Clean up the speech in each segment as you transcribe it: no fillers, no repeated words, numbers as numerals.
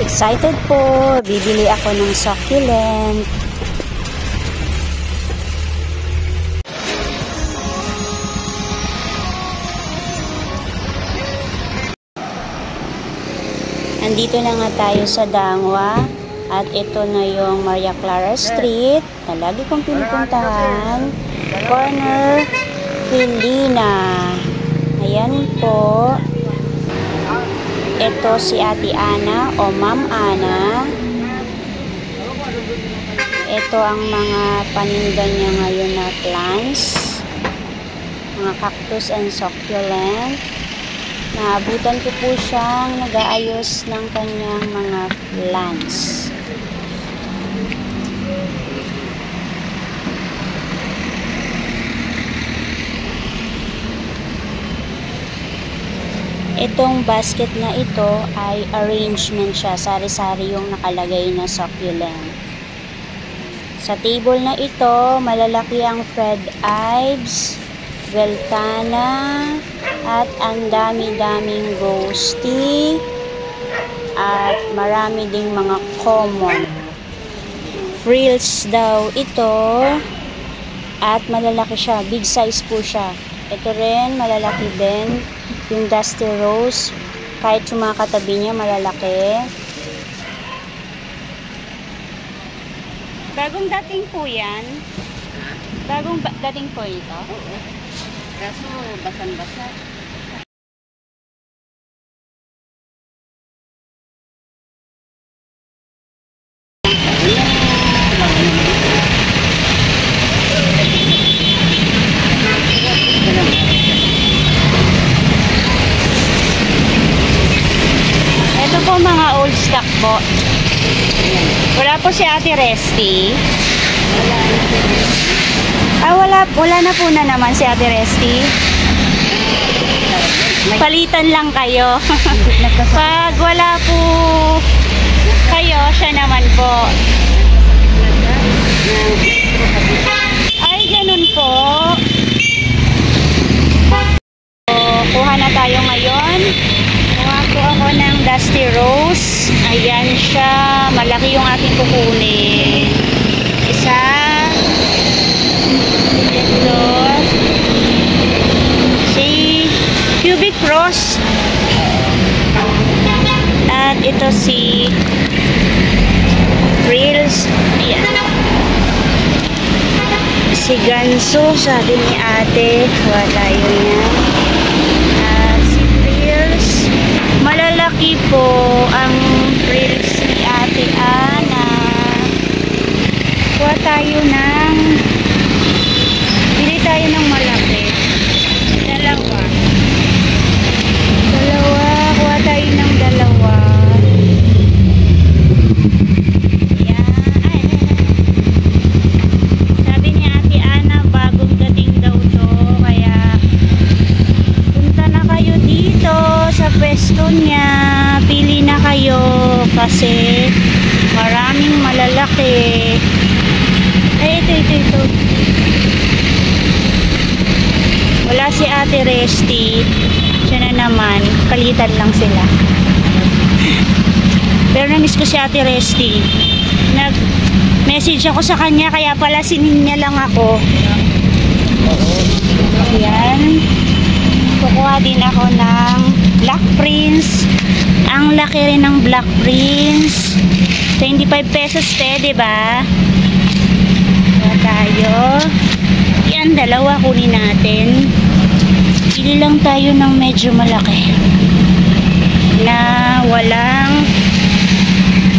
Excited po. Bibili ako ng succulent. Andito na nga tayo sa Dangwa. At ito na yung Maria Clara Street na lagi kong pinupuntahan. Corner Filina. Ayan po. Ito si Ate Ana o Ma'am Ana. Ito ang mga paninda niya ngayon na plants. Mga cactus and succulent. Naabutan ko po siyang nag-aayos ng kanyang mga plants. Itong basket na ito ay arrangement siya. Sari-sari yung nakalagay na succulent. Sa table na ito, malalaki ang Fred Ives, Beltana, at ang dami-daming ghosty, at marami ding mga common. Frills daw ito, at malalaki siya. Big size po siya. Ito rin, malalaki din. Yung Dusty Rose, kahit yung mga katabi niya, malalaki. Bagong dating po yan. Bagong dating po ito. Oo. Kaso, basan-basa. Mga old stock po. Wala po si Ate Resty. Wala na po na naman si Ate Resty. Palitan lang kayo. Pag wala po kayo, siya naman po. Ay, ganun po. So, kuha na tayo ngayon. Kuha po ako ng Dusty Rose. Ayan siya. Malaki yung aking kukunin. Isa. Ito. Si Cubic Rose. At ito si Frills. Ayan. Si Ganso. Sabi ni ate. Wala yun yan. Malalaki po ang frills ni Ate Ana. Kuha tayo ng pili tayo ng malaki. Dalawa. Kuha tayo ng dalawa. Ayan. Sabi ni Ate Ana, bagong dating daw to. Kaya punta na kayo dito sa pwesto niya. Pili na kayo kasi maraming malalaki. Ay, ito. Wala si Ate Resty. Siya na naman. Palitan lang sila. Pero namiss ko si Ate Resty. Nag-message ako sa kanya kaya pala sinin niya lang ako. Ayan. Kukuha din ako ng Black Prince. Ang laki rin ng Black Prince. 25 pesos diba? Kuha tayo. Yan, dalawa kunin natin. Pili lang tayo ng medyo malaki. Na walang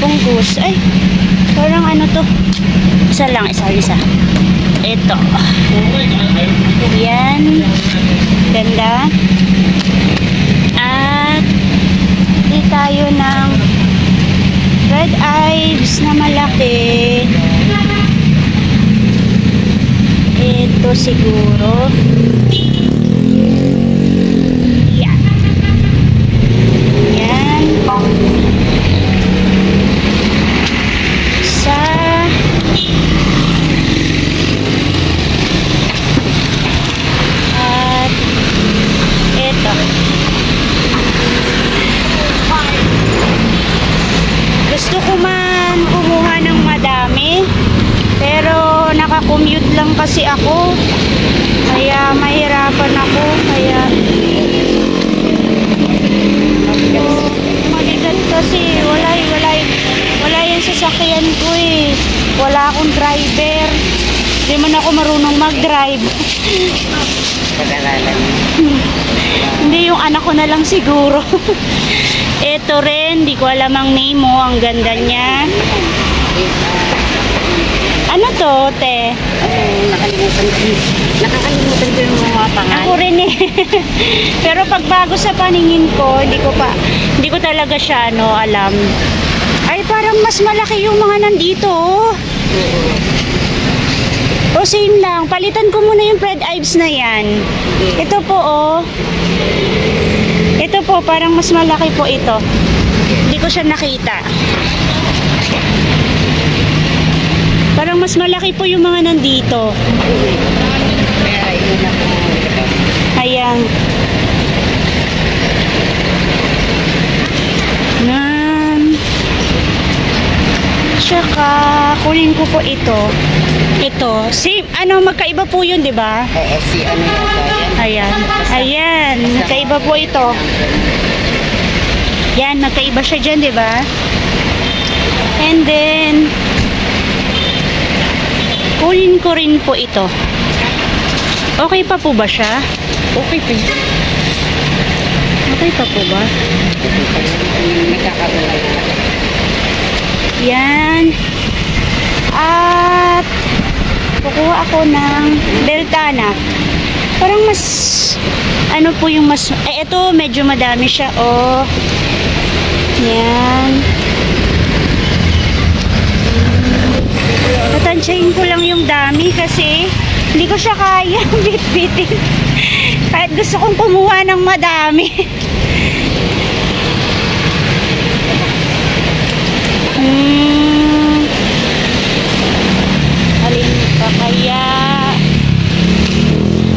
bungkus. Ay, parang ano to? Isa lang, isa. Ito. Yan. Ganda. At di tayo ng Red Ives na malaki. Ito siguro. Yan. Yan. Sa at ito. Wala akong driver. Hindi man ako marunong mag-drive. Pag-aralan mo. Hindi, yung anak ko na lang siguro. Ito rin, di ko alam ang name mo. Ang ganda niya. Ano to, te? Nakakalimutan ko yung mga pangalan. Ako rin eh. Pero pag bago sa paningin ko, hindi ko talaga siya alam. Ay, parang mas malaki yung mga nandito. O same lang, palitan ko muna yung Fred Ives na yan. Ito po Ito po, parang mas malaki po ito. Hindi ko siya nakita. Parang mas malaki po yung mga nandito. Kaya yun na po. Ayan. Tsaka, kunin ko po ito. Ito. Same, magkaiba po yun, di ba? Si ano yan? Ayan. Ayan. Magkaiba po ito. Yan, magkaiba siya dyan, di ba? And then, kunin ko rin po ito. Okay pa po ba siya? Okay pa yun. Okay pa po ba? Nagkakagala na. Yan. At kukuha ako ng Beltana. Parang mas po yung mas ito medyo madami siya. Yan. Tatansyahin ko lang yung dami kasi hindi ko siya kaya bit-bitin. Kahit gusto kong kumuha ng madami. Alin pa kaya?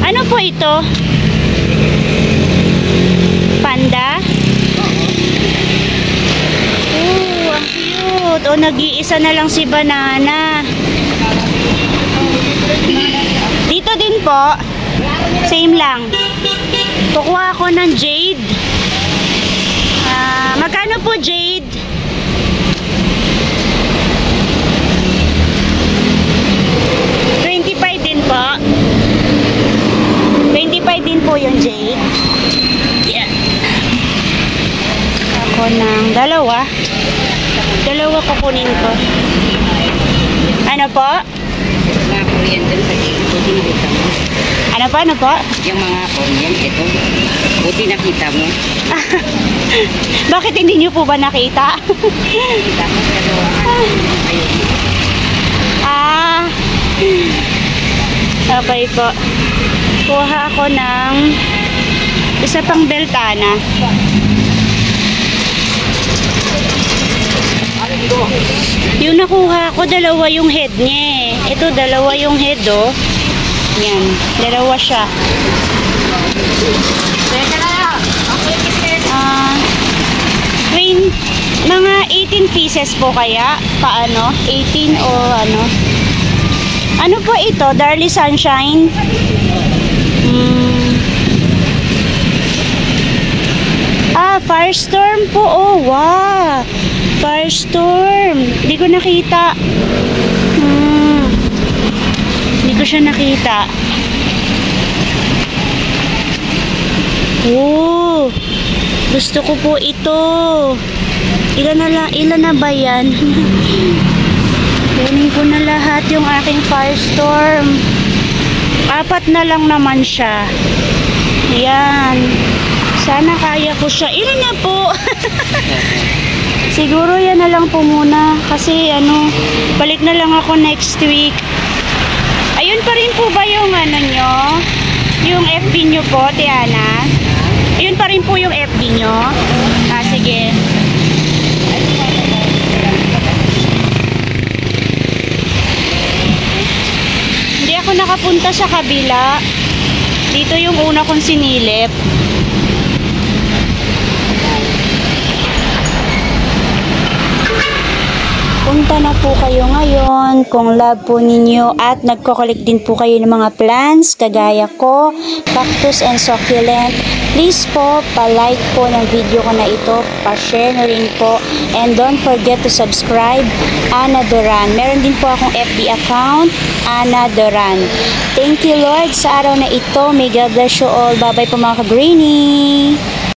Ano po ito? Panda? Ang cute. Nag-iisa na lang si Banana. Dito din po. Same lang. Kukuha ako ng Jade. Magkano po Jade? Po. 25 din po yung Jade. Yeah. Ako ng dalawa kukunin ko. Ano po? Mga Korean din sa buti nakita mo. Ano po? Yung mga Korean, ito. Buti nakita mo. Bakit hindi niyo po ba nakita? Nakita mo pero ayun. Okay po. Kuha ako ng isa pang Beltana. Yung nakuha ko, dalawa yung head niya. Ito, dalawa yung head, Yan, dalawa siya. Mga 18 pieces po kaya? Paano? 18 o ano? Ano po ito? Darly Sunshine? Firestorm po. Wow! Firestorm. Hindi ko nakita. Hindi ko siya nakita. Gusto ko po ito. Ilan na ba yan? Kunin ko na lahat yung aking Firestorm. 4 na lang naman siya. Yan. Sana kaya ko siya. Ilan na po? Siguro yan na lang po muna. Kasi balik na lang ako next week. Ayun pa rin po ba yung nyo? Yung FB nyo po, Tiana? Ayun pa rin po yung FB nyo? Sige. Hindi ako nakapunta sa kabila. Dito yung una kong sinilip. Punta na po kayo ngayon kung love po ninyo at nagko-collect din po kayo ng mga plants kagaya ko, cactus and succulent. Please po, pa-like po ng video ko na ito, pa-share na rin po, and don't forget to subscribe, Ana Duran. Meron din po akong FB account, Ana Duran. Thank you Lord sa araw na ito. May God bless you all. Bye bye po mga ka-greenie.